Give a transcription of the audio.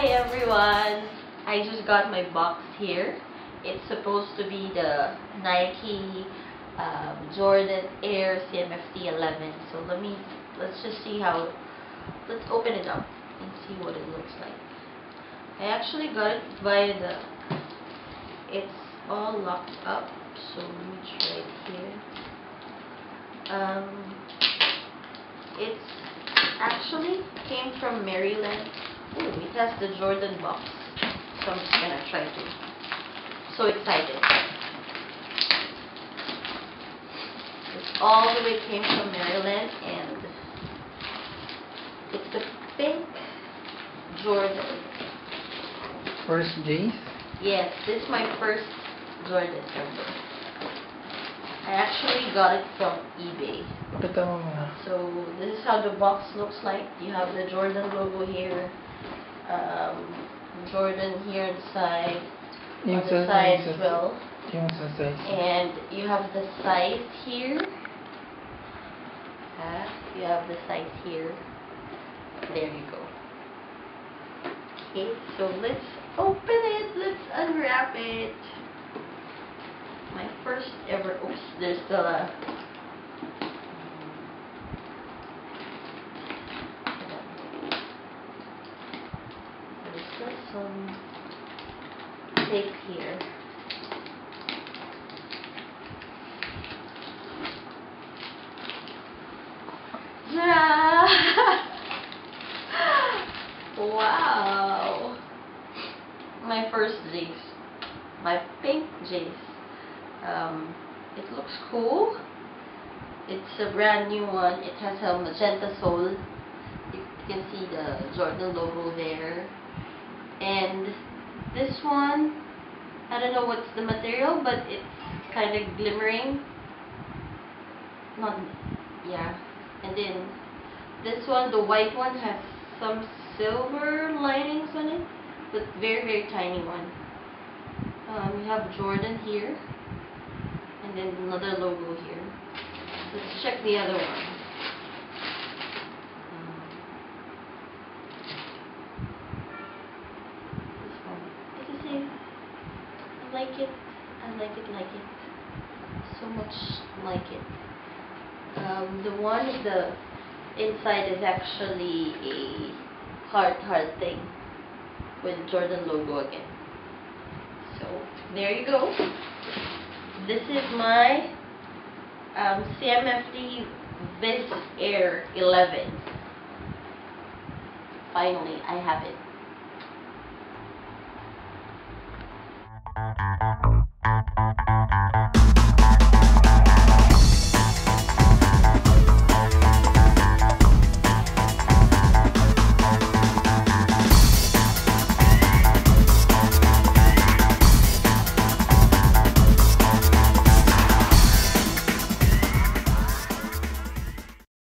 Hi everyone! I just got my box here. It's supposed to be the Nike Jordan Air CMFT 11. So let's just see how, let's open it up and see what it looks like. I actually got it via it's all locked up, so let me try it here. It's actually came from Maryland. Ooh, it has the Jordan box, so I'm just gonna try to. So excited! It all the way came from Maryland, and it's a pink Jordan. First J's? Yes, this is my first Jordan ever. I actually got it from eBay. So this is how the box looks like. You have the Jordan logo here, Jordan here on the side, on the side as well, and you have the size here. You have the size here. There you go. Okay, so let's open it. Let's unwrap it. My first ever. Oops, there's still a. There's still some tape here. Wow! My first J's. My pink J's. It looks cool. It's a brand new one. It has a magenta sole. You can see the Jordan logo there. And this one, I don't know what's the material, but it's kind of glimmering. Yeah. And then this one, the white one, has some silver linings on it, but very, very tiny one. We have Jordan here, and then another logo here. Let's check the other one. This one. It's the same. I like it. I like it. So much like it. The one is the inside is actually a heart thing with Jordan logo again. So there you go. This is my CMFT Viz Air 11. Finally, I have it.